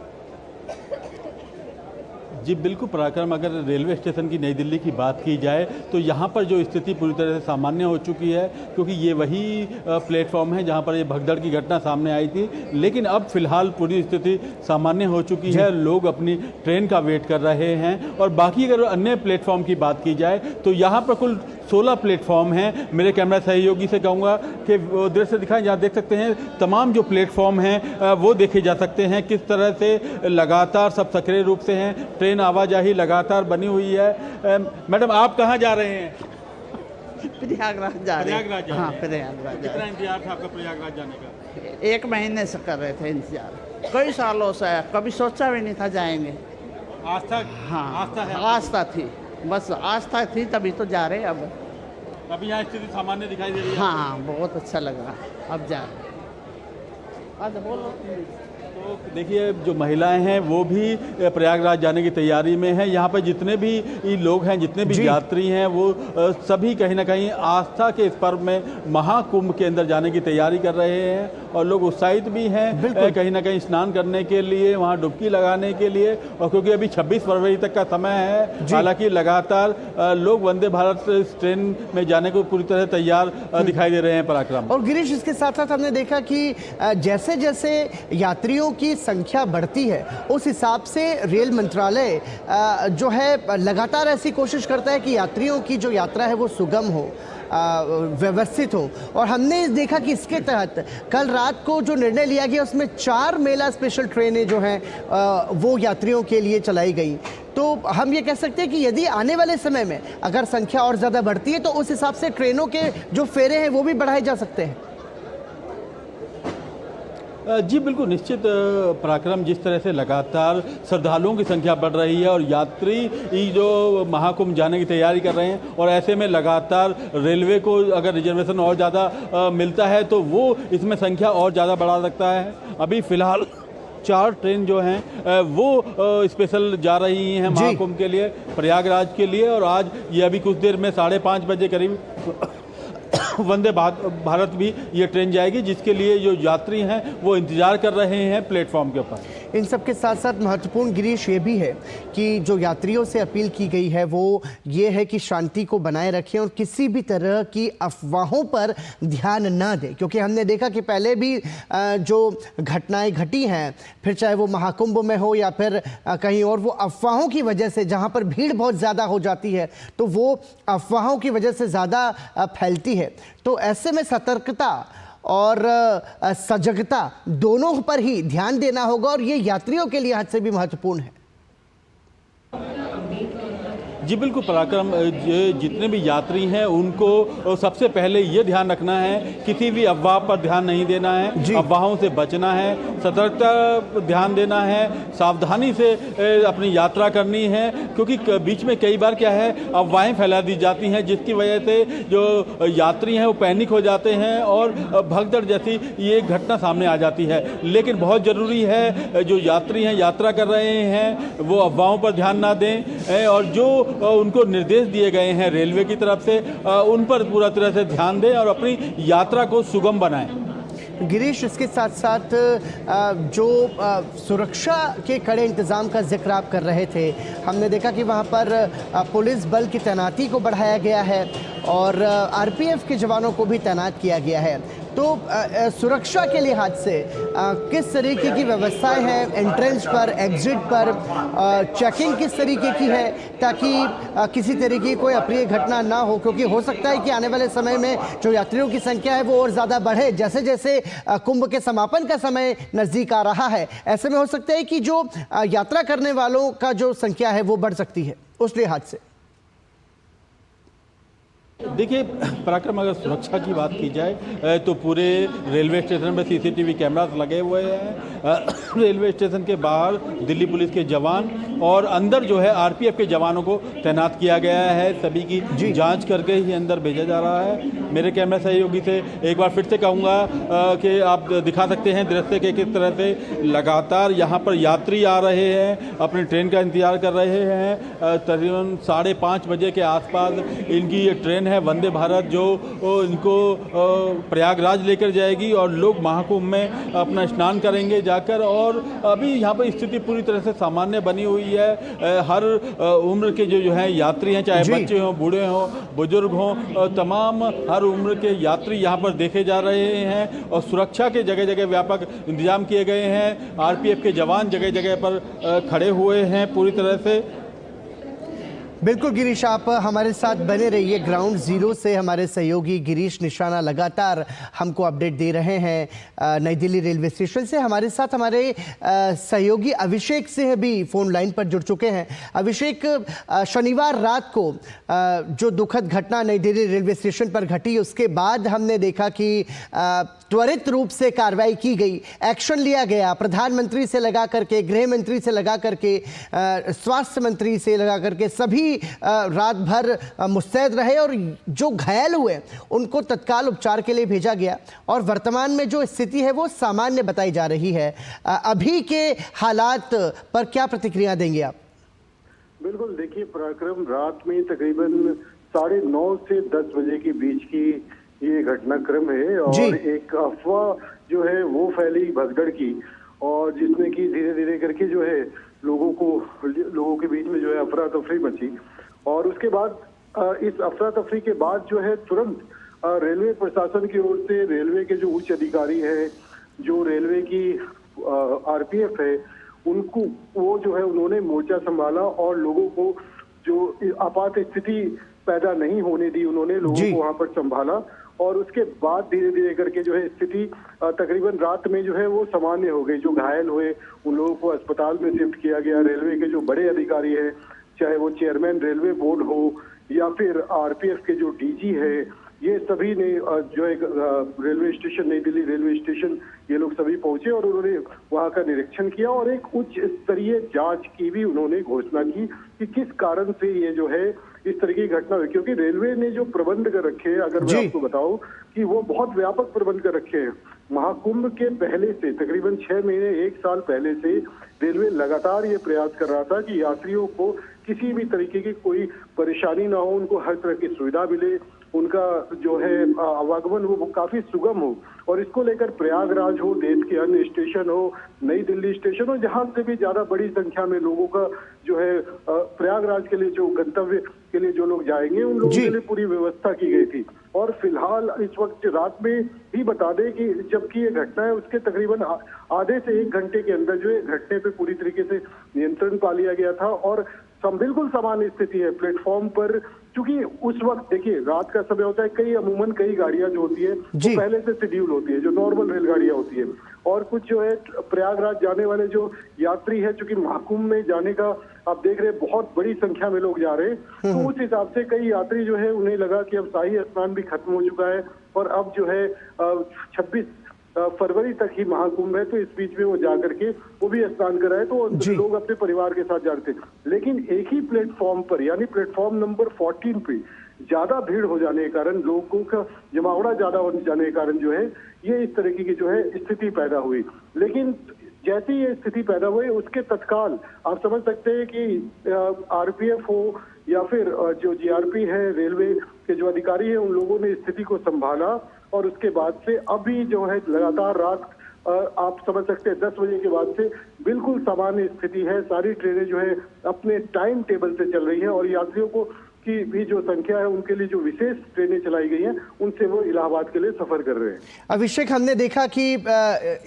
जी बिल्कुल पराक्रम, अगर रेलवे स्टेशन की नई दिल्ली की बात की जाए तो यहाँ पर जो स्थिति पूरी तरह से सामान्य हो चुकी है, क्योंकि ये वही प्लेटफॉर्म है जहाँ पर ये भगदड़ की घटना सामने आई थी। लेकिन अब फिलहाल पूरी स्थिति सामान्य हो चुकी है, लोग अपनी ट्रेन का वेट कर रहे हैं। और बाकी अगर अन्य प्लेटफॉर्म की बात की जाए तो यहाँ पर कुल 16 प्लेटफॉर्म हैं। मेरे कैमरा सहयोगी से कहूँगा कि दृश्य दिखाएं, जहाँ देख सकते हैं तमाम जो प्लेटफॉर्म हैं वो देखे जा सकते हैं किस तरह से लगातार सब सक्रिय रूप से हैं, ट्रेन आवाजाही लगातार बनी हुई है। मैडम आप कहाँ जा रहे हैं? प्रयागराज जा रहे हैं। प्रयागराज हाँ, प्रयागराज। कितना इंतजार था आपका प्रयागराज जाने का? 1 महीने से कर रहे थे इंतजार, कई सालों से, कभी सोचा भी नहीं था जाएंगे। आस्था? हाँ, आस्था है, आस्था थी, बस आस्था थी तभी तो जा रहे। अब अभी यहाँ स्थिति सामान्य दिखाई दे रही है। हाँ, बहुत अच्छा लग रहा है, अब जा रहे। बोलो। तो देखिए जो महिलाएं हैं वो भी प्रयागराज जाने की तैयारी में हैं। यहाँ पर जितने भी लोग हैं, जितने भी यात्री हैं, वो सभी कहीं ना कहीं आस्था के इस पर्व में महाकुंभ के अंदर जाने की तैयारी कर रहे हैं और लोग उत्साहित भी हैं कहीं ना कहीं स्नान करने के लिए, वहाँ डुबकी लगाने के लिए। और क्योंकि अभी 26 फरवरी तक का समय है, हालांकि लगातार लोग वंदे भारत ट्रेन में जाने को पूरी तरह तैयार दिखाई दे रहे हैं पराक्रम। और गिरीश, इसके साथ साथ हमने देखा कि जैसे जैसे यात्रियों की संख्या बढ़ती है उस हिसाब से रेल मंत्रालय जो है लगातार ऐसी कोशिश करता है कि यात्रियों की जो यात्रा है वो सुगम हो, व्यवस्थित हो। और हमने देखा कि इसके तहत कल रात को जो निर्णय लिया गया उसमें 4 मेला स्पेशल ट्रेनें जो हैं वो यात्रियों के लिए चलाई गई। तो हम ये कह सकते हैं कि यदि आने वाले समय में अगर संख्या और ज़्यादा बढ़ती है तो उस हिसाब से ट्रेनों के जो फेरे हैं वो भी बढ़ाए जा सकते हैं। जी बिल्कुल, निश्चित पराक्रम, जिस तरह से लगातार श्रद्धालुओं की संख्या बढ़ रही है और यात्री जो महाकुंभ जाने की तैयारी कर रहे हैं और ऐसे में लगातार रेलवे को अगर रिजर्वेशन और ज़्यादा मिलता है तो वो इसमें संख्या और ज़्यादा बढ़ा सकता है। अभी फ़िलहाल 4 ट्रेन जो हैं वो स्पेशल जा रही हैं महाकुंभ के लिए, प्रयागराज के लिए। और आज ये अभी कुछ देर में 5:30 बजे करीब वंदे भारत भी ये ट्रेन जाएगी, जिसके लिए जो यात्री हैं वो इंतजार कर रहे हैं प्लेटफॉर्म के ऊपर। इन सब के साथ साथ महत्वपूर्ण गिरीश ये भी है कि जो यात्रियों से अपील की गई है वो ये है कि शांति को बनाए रखें और किसी भी तरह की अफवाहों पर ध्यान ना दें, क्योंकि हमने देखा कि पहले भी जो घटनाएं घटी हैं, फिर चाहे वो महाकुंभ में हो या फिर कहीं और, वो अफवाहों की वजह से, जहाँ पर भीड़ बहुत ज़्यादा हो जाती है तो वो अफवाहों की वजह से ज़्यादा फैलती है। तो ऐसे में सतर्कता और सजगता दोनों पर ही ध्यान देना होगा और ये यात्रियों के लिए हद से भी महत्वपूर्ण है। जी बिल्कुल पराक्रम, जितने भी यात्री हैं उनको सबसे पहले ये ध्यान रखना है, किसी भी अफवाह पर ध्यान नहीं देना है, अफवाहों से बचना है, सतर्कता पर ध्यान देना है, सावधानी से अपनी यात्रा करनी है, क्योंकि बीच में कई बार क्या है अफवाहें फैला दी जाती हैं जिसकी वजह से जो यात्री हैं वो पैनिक हो जाते हैं और भगदड़ जैसी ये घटना सामने आ जाती है। लेकिन बहुत ज़रूरी है जो यात्री हैं, यात्रा कर रहे हैं, वो अफवाहों पर ध्यान ना दें और जो उनको निर्देश दिए गए हैं रेलवे की तरफ से उन पर पूरा तरह से ध्यान दें और अपनी यात्रा को सुगम बनाएं। गिरीश, इसके साथ साथ जो सुरक्षा के कड़े इंतज़ाम का जिक्र आप कर रहे थे, हमने देखा कि वहाँ पर पुलिस बल की तैनाती को बढ़ाया गया है और आरपीएफ के जवानों को भी तैनात किया गया है। तो सुरक्षा के लिहाज से किस तरीके की व्यवस्थाएं हैं एंट्रेंस पर, एग्जिट पर, चेकिंग किस तरीके की है ताकि किसी तरीके की कोई अप्रिय घटना ना हो, क्योंकि हो सकता है कि आने वाले समय में जो यात्रियों की संख्या है वो और ज़्यादा बढ़े जैसे जैसे कुंभ के समापन का समय नज़दीक आ रहा है। ऐसे में हो सकता है कि जो यात्रा करने वालों का जो संख्या है वो बढ़ सकती है, उस लिहाज से। देखिए पराक्रम, अगर सुरक्षा की बात की जाए तो पूरे रेलवे स्टेशन में सीसीटीवी कैमरास लगे हुए हैं। रेलवे स्टेशन के बाहर दिल्ली पुलिस के जवान और अंदर जो है आरपीएफ के जवानों को तैनात किया गया है। सभी की जांच करके ही अंदर भेजा जा रहा है। मेरे कैमरा सहयोगी से एक बार फिर से कहूँगा कि आप दिखा सकते हैं दृश्य के किस तरह से लगातार यहाँ पर यात्री आ रहे हैं, अपनी ट्रेन का इंतजार कर रहे हैं। तकरीबन 5:30 बजे के आसपास इनकी ये ट्रेन है वंदे भारत जो इनको प्रयागराज लेकर जाएगी और लोग महाकुंभ में अपना स्नान करेंगे जाकर। और अभी यहाँ पर स्थिति पूरी तरह से सामान्य बनी हुई है। हर उम्र के जो हैं यात्री हैं, चाहे बच्चे हों, बूढ़े हों, बुजुर्ग हों, तमाम हर उम्र के यात्री यहाँ पर देखे जा रहे हैं और सुरक्षा के जगह जगह व्यापक इंतजाम किए गए हैं। आरपीएफ के जवान जगह जगह पर खड़े हुए हैं पूरी तरह से। बिल्कुल गिरीश, आप हमारे साथ बने रहिए। ग्राउंड जीरो से हमारे सहयोगी गिरीश निशाना लगातार हमको अपडेट दे रहे हैं नई दिल्ली रेलवे स्टेशन से। हमारे साथ हमारे सहयोगी अभिषेक सिंह भी फोन लाइन पर जुड़ चुके हैं। अभिषेक, शनिवार रात को जो दुखद घटना नई दिल्ली रेलवे स्टेशन पर घटी, उसके बाद हमने देखा कि त्वरित रूप से कार्रवाई की गई, एक्शन लिया गया, प्रधानमंत्री से लगा करके, गृह मंत्री से लगा करके, स्वास्थ्य मंत्री से लगा करके सभी रात भर मुस्तैद रहे और जो घायल हुए उनको तत्काल उपचार के लिए भेजा गया और वर्तमान में जो स्थिति है वो सामान्य बताई जा रही है। अभी के हालात पर क्या प्रतिक्रिया देंगे आप? बिल्कुल, देखिए पराक्रम, रात में तकरीबन 9:30 से 10 बजे के बीच की ये घटनाक्रम है और एक अफवाह जो है वो फैली भगदड़ की और जिसमें कि धीरे धीरे करके जो है लोगों के बीच में जो है अफरा तफरी मची और उसके बाद इस अफरा तफरी के बाद जो है तुरंत रेलवे प्रशासन की ओर से रेलवे के जो उच्च अधिकारी हैं, जो रेलवे की आरपीएफ है, उनको वो जो है उन्होंने मोर्चा संभाला और लोगों को जो आपात स्थिति पैदा नहीं होने दी, उन्होंने लोगों को वहां पर संभाला और उसके बाद धीरे धीरे करके जो है स्थिति तकरीबन रात में जो है वो सामान्य हो गई। जो घायल हुए उन लोगों को अस्पताल में शिफ्ट किया गया। रेलवे के जो बड़े अधिकारी हैं, चाहे वो चेयरमैन रेलवे बोर्ड हो या फिर आरपीएफ के जो डीजी है, ये सभी ने जो है रेलवे स्टेशन, नई दिल्ली रेलवे स्टेशन, ये लोग सभी पहुंचे और उन्होंने वहां का निरीक्षण किया और एक उच्च स्तरीय जांच की भी उन्होंने घोषणा की कि किस कारण से ये जो है इस तरह की घटना हुई। क्योंकि रेलवे ने जो प्रबंध कर रखे हैं, अगर मैं आपको बताऊं कि वो बहुत व्यापक प्रबंध कर रखे हैं। महाकुंभ के पहले से तकरीबन 6 महीने 1 साल पहले से रेलवे लगातार ये प्रयास कर रहा था कि यात्रियों को किसी भी तरीके की कोई परेशानी ना हो, उनको हर तरह की सुविधा मिले, उनका जो है आवागमन वो काफी सुगम हो। और इसको लेकर प्रयागराज हो, देश के अन्य स्टेशन हो, नई दिल्ली स्टेशन हो, जहां से भी ज्यादा बड़ी संख्या में लोगों का जो है प्रयागराज के लिए जो गंतव्य के लिए जो लोग जाएंगे उन लोगों के लिए पूरी व्यवस्था की गई थी। और फिलहाल इस वक्त रात में ही बता दें कि जबकि ये घटना है उसके तकरीबन आधे से 1 घंटे के अंदर जो है घटने पे पूरी तरीके से नियंत्रण पा लिया गया था और बिल्कुल सामान्य स्थिति है। प्लेटफॉर्म पर क्योंकि उस वक्त देखिए रात का समय होता है, अमूमन कई गाड़ियां जो होती है वो पहले से शेड्यूल होती है, जो नॉर्मल रेलगाड़ियां होती है, और कुछ जो है प्रयागराज जाने वाले जो यात्री है, चूंकि महाकुंभ में जाने का आप देख रहे हैं बहुत बड़ी संख्या में लोग जा रहे हैं, तो उस हिसाब से कई यात्री जो है उन्हें लगा कि अब शाही स्नान भी खत्म हो चुका है और अब जो है 26 फरवरी तक ही महाकुंभ है, तो इस बीच में वो जाकर के वो भी स्नान कराए, तो लोग अपने परिवार के साथ जाते। लेकिन एक ही प्लेटफॉर्म पर यानी प्लेटफॉर्म नंबर 14 पे ज्यादा भीड़ हो जाने के कारण, लोगों का जमावड़ा ज्यादा हो जाने के कारण जो है ये इस तरह की जो है स्थिति पैदा हुई। लेकिन जैसे ये स्थिति पैदा हुई उसके तत्काल आप समझ सकते हैं कि आरपीएफ हो या फिर जो जीआरपी है, रेलवे के जो अधिकारी हैं, उन लोगों ने स्थिति को संभाला और उसके बाद से अभी जो है लगातार रात आप समझ सकते हैं 10 बजे के बाद से बिल्कुल सामान्य स्थिति है। सारी ट्रेनें जो है अपने टाइम टेबल से चल रही हैं और यात्रियों को की भी जो संख्या है उनके लिए जो विशेष ट्रेनें चलाई गई हैं उनसे वो इलाहाबाद के लिए सफर कर रहे हैं। अभिषेक, हमने देखा कि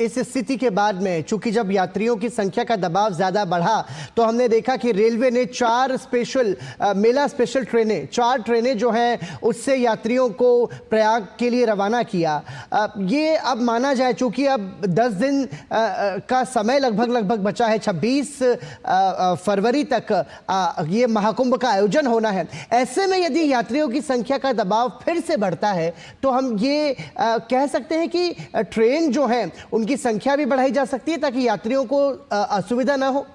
इस स्थिति के बाद में चूंकि जब यात्रियों की संख्या का दबाव ज्यादा बढ़ा तो हमने देखा कि रेलवे ने 4 स्पेशल मेला स्पेशल ट्रेनें 4 ट्रेनें जो हैं उससे यात्रियों को प्रयाग के लिए रवाना किया। ये अब माना जाए चूंकि अब 10 दिन का समय लगभग बचा है, 26 फरवरी तक ये महाकुंभ का आयोजन होना है। ऐसे में यदि यात्रियों की संख्या का दबाव फिर से बढ़ता है तो हम ये कह सकते हैं कि ट्रेन जो है उनकी संख्या भी बढ़ाई जा सकती है ताकि यात्रियों को असुविधा ना हो।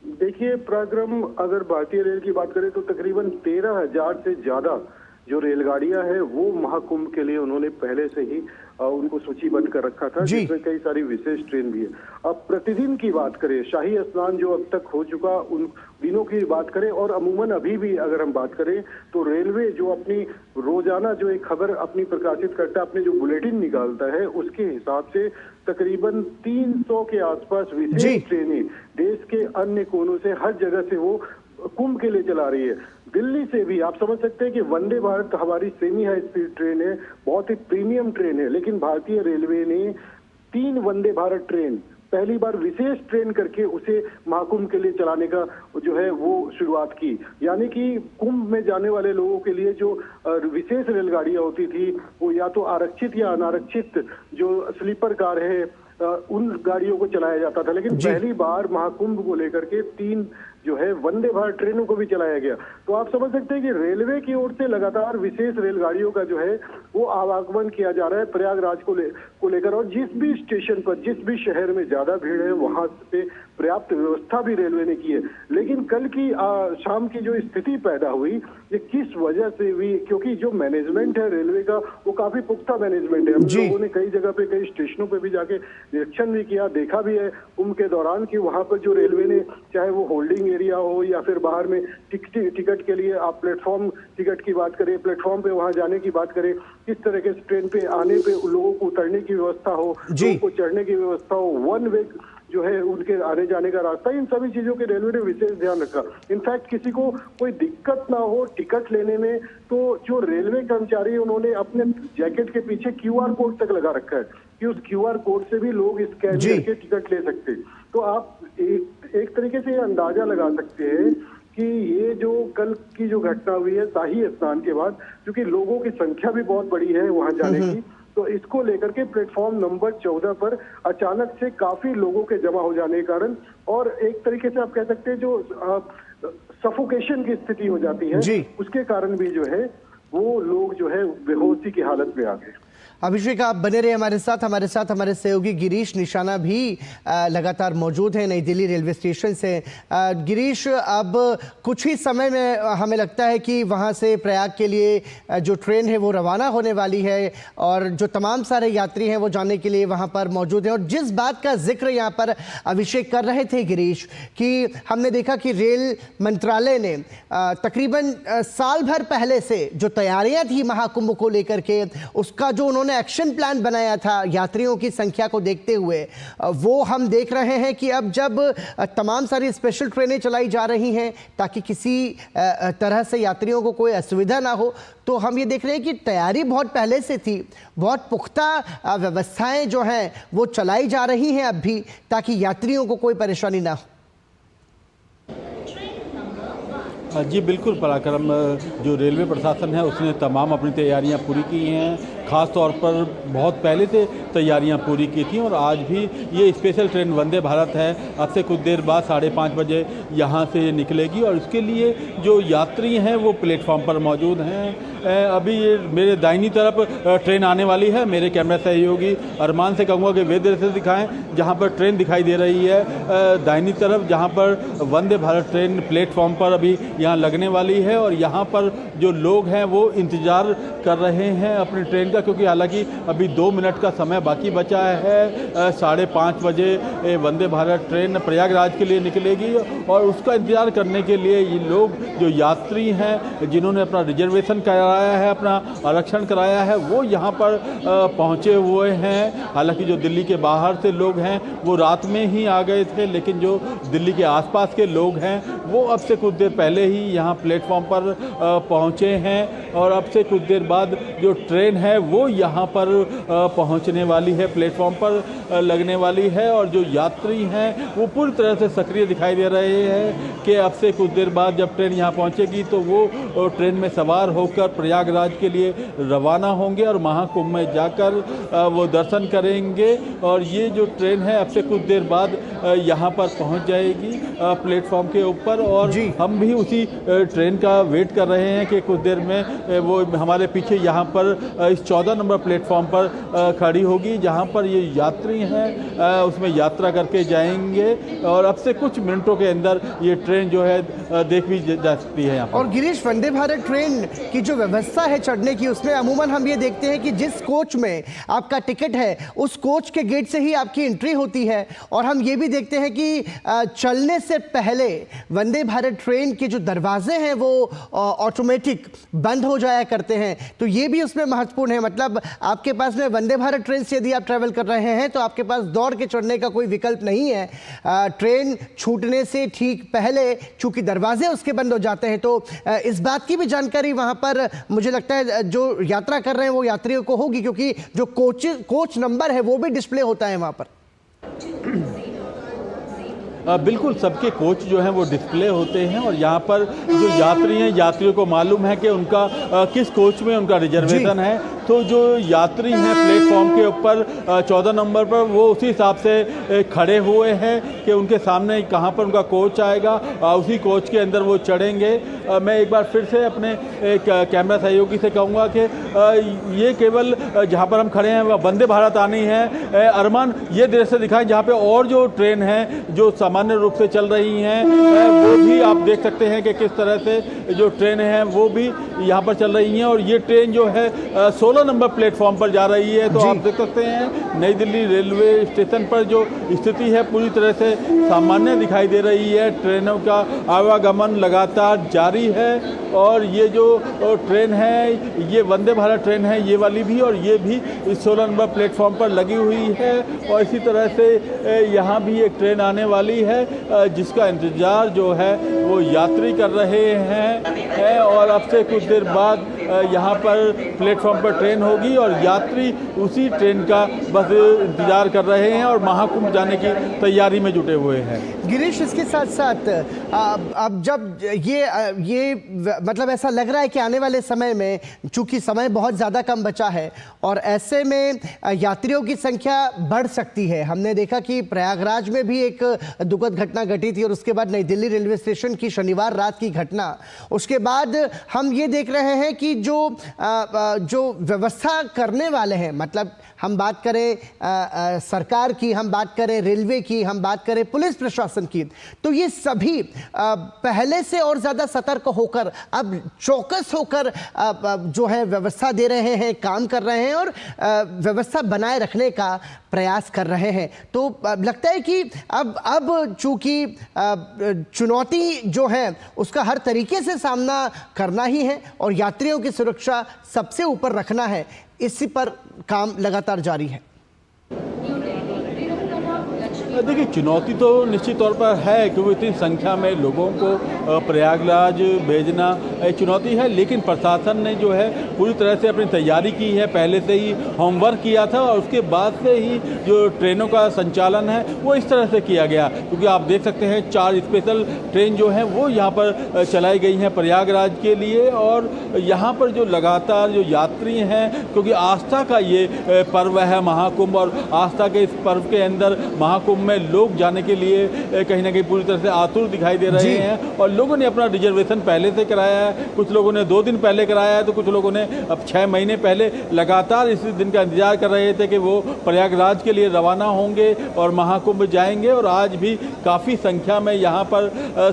देखिए प्रक्रम, अगर भारतीय रेल की बात करें तो तकरीबन 13,000 से ज्यादा जो रेलगाड़ियां हैं वो महाकुंभ के लिए उन्होंने पहले से ही उनको सूचीबद्ध कर रखा था, जिसमें कई सारी विशेष ट्रेन भी है। अब प्रतिदिन की बात करें, शाही स्नान जो अब तक हो चुका उन दिनों की बात करें और अमूमन अभी भी अगर हम बात करें तो रेलवे जो अपनी रोजाना जो एक खबर अपनी प्रकाशित करता है, अपने जो बुलेटिन निकालता है उसके हिसाब से तकरीबन 300 के आसपास विशेष ट्रेनें देश के अन्य कोनों से हर जगह से वो कुंभ के लिए चला रही है। दिल्ली से भी आप समझ सकते हैं कि वंदे भारत हमारी सेमी हाई स्पीड ट्रेन है, बहुत ही प्रीमियम ट्रेन है, लेकिन भारतीय रेलवे ने 3 वंदे भारत ट्रेन पहली बार विशेष ट्रेन करके उसे महाकुंभ के लिए चलाने का जो है वो शुरुआत की। यानी कि कुंभ में जाने वाले लोगों के लिए जो विशेष रेलगाड़ियां होती थी वो या तो आरक्षित या अनारक्षित जो स्लीपर कार है उन गाड़ियों को चलाया जाता था, लेकिन पहली बार महाकुंभ को लेकर के 3 जो है वंदे भारत ट्रेनों को भी चलाया गया। तो आप समझ सकते हैं कि रेलवे की ओर से लगातार विशेष रेलगाड़ियों का जो है वो आवागमन किया जा रहा है प्रयागराज को लेकर, और जिस भी स्टेशन पर जिस भी शहर में ज्यादा भीड़ है वहां पे पर्याप्त व्यवस्था भी रेलवे ने की है। लेकिन कल की शाम की जो स्थिति पैदा हुई ये किस वजह से हुई, क्योंकि जो मैनेजमेंट है रेलवे का वो काफी पुख्ता मैनेजमेंट है। हम लोगों ने कई जगह पे कई स्टेशनों पे भी जाके निरीक्षण भी किया, देखा भी है कुंभ के दौरान कि वहां पर जो रेलवे ने चाहे वो होल्डिंग एरिया हो या फिर बाहर में टिकट के लिए आप प्लेटफॉर्म टिकट की बात करें, प्लेटफॉर्म पे वहां जाने की बात करें, किस तरह के ट्रेन पे आने पे लोगों को उतरने की व्यवस्था हो, लोगों को चढ़ने की व्यवस्था हो, वन वे जो है उनके आने जाने का रास्ता, इन सभी चीजों के रेलवे ने विशेष ध्यान रखा। इनफैक्ट किसी को कोई दिक्कत ना हो टिकट लेने में तो जो रेलवे कर्मचारी उन्होंने अपने जैकेट के पीछे QR कोड तक लगा रखा है कि उस QR कोड से भी लोग स्कैन करके टिकट ले सकते। तो आप एक तरीके से अंदाजा लगा सकते हैं कि ये जो कल की जो घटना हुई है शाही स्नान के बाद, क्योंकि लोगों की संख्या भी बहुत बड़ी है वहां जाने की, तो इसको लेकर के प्लेटफॉर्म नंबर 14 पर अचानक से काफी लोगों के जमा हो जाने के कारण और एक तरीके से आप कह सकते हैं जो सफोकेशन की स्थिति हो जाती है, उसके कारण भी जो है वो लोग जो है बेहोशी की हालत में आ गए। अभिषेक, आप बने रहे हमारे साथ हमारे सहयोगी गिरीश निशाना भी लगातार मौजूद हैं नई दिल्ली रेलवे स्टेशन से। गिरीश, अब कुछ ही समय में हमें लगता है कि वहां से प्रयाग के लिए जो ट्रेन है वो रवाना होने वाली है और जो तमाम सारे यात्री हैं वो जाने के लिए वहां पर मौजूद हैं। और जिस बात का जिक्र यहाँ पर अभिषेक कर रहे थे गिरीश, कि हमने देखा कि रेल मंत्रालय ने तकरीबन साल भर पहले से जो तैयारियां थी महाकुंभ को लेकर के, उसका जो उन्होंने एक्शन प्लान बनाया था यात्रियों की संख्या को देखते हुए, वो हम देख रहे हैं कि अब जब तमाम सारी स्पेशल ट्रेनें चलाई जा रही हैं ताकि किसी तरह से यात्रियों को कोई असुविधा ना हो, तो हम ये देख रहे हैं कि तैयारी बहुत पहले से थी, बहुत पुख्ता व्यवस्थाएं जो हैं वो चलाई जा रही हैं अब भी, ताकि यात्रियों को कोई परेशानी ना हो। जी बिल्कुल पराक्रम, जो रेलवे प्रशासन है उसने तमाम अपनी तैयारियां पूरी की हैं। ख़ास तौर पर बहुत पहले से तैयारियां पूरी की थी और आज भी ये स्पेशल ट्रेन वंदे भारत है, अब से कुछ देर बाद 5:30 बजे यहाँ से निकलेगी और इसके लिए जो यात्री हैं वो प्लेटफॉर्म पर मौजूद हैं। अभी ये मेरे दाहिनी तरफ ट्रेन आने वाली है। मेरे कैमरा सहयोगी अरमान से कहूँगा कि वे देर से दिखाएं जहाँ पर ट्रेन दिखाई दे रही है दाहिनी तरफ, जहाँ पर वंदे भारत ट्रेन प्लेटफॉर्म पर अभी यहाँ लगने वाली है और यहाँ पर जो लोग हैं वो इंतज़ार कर रहे हैं अपनी ट्रेन का, क्योंकि हालांकि अभी 2 मिनट का समय बाकी बचा है। 5:30 बजे वंदे भारत ट्रेन प्रयागराज के लिए निकलेगी और उसका इंतज़ार करने के लिए ये लोग जो यात्री हैं जिन्होंने अपना रिजर्वेशन कराया है, अपना आरक्षण कराया है, वो यहाँ पर पहुँचे हुए हैं। हालांकि जो दिल्ली के बाहर से लोग हैं वो रात में ही आ गए थे, लेकिन जो दिल्ली के आसपास के लोग हैं वो अब से कुछ देर पहले ही यहाँ प्लेटफॉर्म पर पहुँचे हैं और अब से कुछ देर बाद जो ट्रेन है वो यहाँ पर पहुँचने वाली है, प्लेटफॉर्म पर लगने वाली है। और जो यात्री हैं वो पूरी तरह से सक्रिय दिखाई दे रहे हैं कि अब से कुछ देर बाद जब ट्रेन यहाँ पहुँचेगी तो वो ट्रेन में सवार होकर प्रयागराज के लिए रवाना होंगे और महाकुंभ में जाकर वो दर्शन करेंगे। और ये जो ट्रेन है अब से कुछ देर बाद यहाँ पर पहुँच जाएगी प्लेटफॉर्म के ऊपर और हम भी उसी ट्रेन का वेट कर रहे हैं कि कुछ देर में वो हमारे पीछे यहाँ पर इस 14 नंबर प्लेटफॉर्म पर खड़ी होगी, जहाँ पर ये यात्री हैं उसमें यात्रा करके जाएंगे और अब से कुछ मिनटों के अंदर ये ट्रेन जो है देख भी जा सकती है यहाँ पर। और गिरीश, वंदे भारत ट्रेन की जो व्यवस्था है चढ़ने की, उसमें अमूमन हम ये देखते हैं कि जिस कोच में आपका टिकट है उस कोच के गेट से ही आपकी एंट्री होती है और हम ये भी देखते हैं कि चलने से पहले वंदे भारत ट्रेन के जो दरवाजे हैं वो ऑटोमेटिक बंद हो जाया करते हैं। तो ये भी उसमें महत्वपूर्ण है, मतलब आपके पास में वंदे भारत ट्रेन से यदि आप ट्रैवल कर रहे हैं तो आपके पास दौड़ के चढ़ने का कोई विकल्प नहीं है। ट्रेन छूटने से ठीक पहले चूंकि दरवाजे उसके बंद हो जाते हैं, तो इस बात की भी जानकारी वहां पर मुझे लगता है जो यात्रा कर रहे हैं वो यात्रियों को होगी, क्योंकि जो कोच नंबर है वो भी डिस्प्ले होता है वहां पर। बिल्कुल, सबके कोच जो हैं वो डिस्प्ले होते हैं और यहाँ पर जो यात्री हैं, यात्रियों को मालूम है कि उनका किस कोच में उनका रिजर्वेशन है। तो जो यात्री हैं प्लेटफॉर्म के ऊपर 14 नंबर पर वो उसी हिसाब से खड़े हुए हैं कि उनके सामने कहाँ पर उनका कोच आएगा, उसी कोच के अंदर वो चढ़ेंगे। मैं एक बार फिर से अपने कैमरा सहयोगी से कहूँगा कि ये केवल जहाँ पर हम खड़े हैं वह वंदे भारत आनी है। अरमान, ये दृश्य दिखाएं जहाँ पे और जो ट्रेन है जो सामान्य रूप से चल रही हैं वो भी आप देख सकते हैं कि किस तरह से जो ट्रेन हैं वो भी यहाँ पर चल रही हैं और ये ट्रेन जो है 16 नंबर प्लेटफॉर्म पर जा रही है। तो आप देख सकते हैं नई दिल्ली रेलवे स्टेशन पर जो स्थिति है पूरी तरह से सामान्य दिखाई दे रही है। ट्रेनों का आवागमन लगातार जारी है और ये जो ट्रेन है ये वंदे भारत ट्रेन है, ये वाली भी, और ये भी इस 16 नंबर प्लेटफॉर्म पर लगी हुई है। और इसी तरह से यहाँ भी एक ट्रेन आने वाली है जिसका इंतज़ार जो है वो यात्री कर रहे हैं और अब से कुछ देर बाद यहाँ पर प्लेटफॉर्म पर ट्रेन होगी और यात्री उसी ट्रेन का बस इंतज़ार कर रहे हैं और महाकुंभ जाने की तैयारी में जुटे हुए हैं। गिरीश, इसके साथ साथ अब जब ये मतलब ऐसा लग रहा है कि आने वाले समय में चूंकि समय बहुत ज़्यादा कम बचा है और ऐसे में यात्रियों की संख्या बढ़ सकती है। हमने देखा कि प्रयागराज में भी एक दुखद घटना घटी थी और उसके बाद नई दिल्ली रेलवे स्टेशन की शनिवार रात की घटना, उसके बाद हम ये देख रहे हैं कि जो व्यवस्था करने वाले हैं, मतलब हम बात करें सरकार की, हम बात करें रेलवे की, हम बात करें पुलिस प्रशासन की, तो ये सभी पहले से और ज़्यादा सतर्क होकर अब चौकस होकर जो है व्यवस्था दे रहे हैं, काम कर रहे हैं और व्यवस्था बनाए रखने का प्रयास कर रहे हैं। तो लगता है कि अब चूंकि चुनौती जो है उसका हर तरीके से सामना करना ही है और यात्रियों की सुरक्षा सबसे ऊपर रखना है, इसी पर काम लगातार जारी है। देखिए, चुनौती तो निश्चित तौर पर है क्योंकि इतनी संख्या में लोगों को प्रयागराज भेजना एक चुनौती है, लेकिन प्रशासन ने जो है पूरी तरह से अपनी तैयारी की है, पहले से ही होमवर्क किया था और उसके बाद से ही जो ट्रेनों का संचालन है वो इस तरह से किया गया। क्योंकि आप देख सकते हैं 4 स्पेशल ट्रेन जो हैं वो यहाँ पर चलाई गई हैं प्रयागराज के लिए, और यहाँ पर जो लगातार जो यात्री हैं, क्योंकि आस्था का ये पर्व है महाकुंभ, और आस्था के इस पर्व के अंदर महाकुंभ में लोग जाने के लिए कहीं ना कहीं पूरी तरह से आतुर दिखाई दे रहे हैं। और लोगों ने अपना रिजर्वेशन पहले से कराया है, कुछ लोगों ने 2 दिन पहले कराया है, तो कुछ लोगों ने अब 6 महीने पहले लगातार इस दिन का इंतजार कर रहे थे कि वो प्रयागराज के लिए रवाना होंगे और महाकुंभ जाएंगे। और आज भी काफ़ी संख्या में यहाँ पर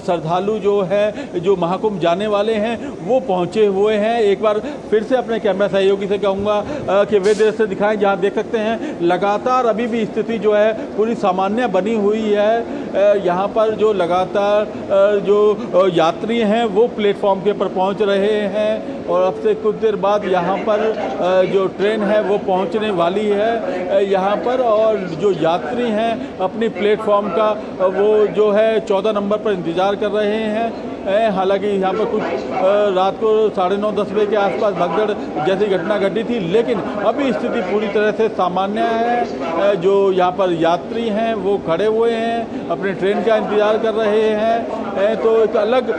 श्रद्धालु जो है, जो महाकुंभ जाने वाले हैं, वो पहुँचे हुए हैं। एक बार फिर से अपने कैमरा सहयोगी से कहूँगा कि वे दृश्य दिखाएं जहाँ देख सकते हैं लगातार अभी भी स्थिति जो है पूरी सामान्य बनी हुई है। यहाँ पर जो लगातार जो यात्री हैं वो प्लेटफॉर्म के ऊपर पहुँच रहे हैं, और अब से कुछ देर बाद यहाँ पर जो ट्रेन है वो पहुँचने वाली है यहाँ पर। और जो यात्री हैं अपनी प्लेटफॉर्म का वो जो है 14 नंबर पर इंतज़ार कर रहे हैं। हालांकि यहाँ पर कुछ रात को 9:30-10 बजे के आसपास भगदड़ जैसी घटना घटी थी, लेकिन अभी स्थिति पूरी तरह से सामान्य है। जो यहाँ पर यात्री हैं वो खड़े हुए हैं, अपने ट्रेन का इंतज़ार कर रहे हैं। तो एक अलग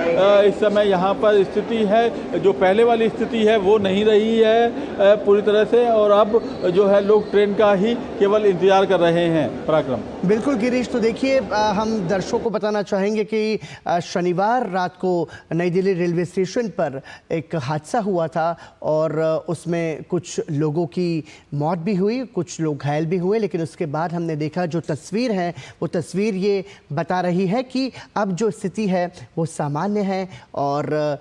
इस समय यहाँ पर स्थिति है, जो पहले वाली स्थिति है वो नहीं रही है पूरी तरह से, और अब जो है लोग ट्रेन का ही केवल इंतज़ार कर रहे हैं। पराक्रम। बिल्कुल गिरीश, तो देखिए हम दर्शकों को बताना चाहेंगे कि शनिवार रात को नई दिल्ली रेलवे स्टेशन पर एक हादसा हुआ था और उसमें कुछ लोगों की मौत भी हुई, कुछ लोग घायल भी हुए। लेकिन उसके बाद हमने देखा जो तस्वीर है वो तस्वीर ये बता रही है कि अब जो स्थिति है वो सामान्य है, और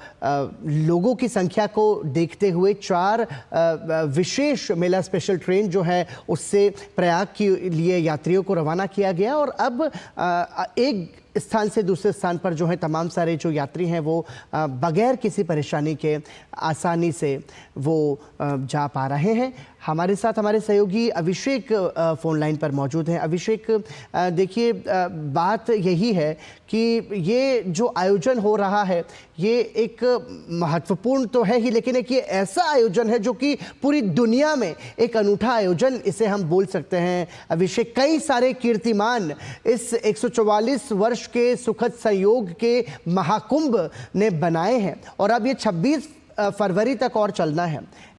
लोगों की संख्या को देखते हुए 4 विशेष मेला स्पेशल ट्रेन जो है उससे प्रयाग के लिए यात्रियों को रवाना किया गया। और अब एक स्थान से दूसरे स्थान पर जो है तमाम सारे जो यात्री हैं वो बगैर किसी परेशानी के आसानी से वो जा पा रहे हैं। हमारे साथ हमारे सहयोगी अभिषेक फ़ोन लाइन पर मौजूद हैं। अभिषेक, देखिए बात यही है कि ये जो आयोजन हो रहा है ये एक महत्वपूर्ण तो है ही, लेकिन एक ये ऐसा आयोजन है जो कि पूरी दुनिया में एक अनूठा आयोजन इसे हम बोल सकते हैं। अभिषेक, कई सारे कीर्तिमान इस 144 वर्ष के सुखद संयोग के महाकुंभ ने बनाए हैं और अब ये 26 फरवरी तक और चलना है।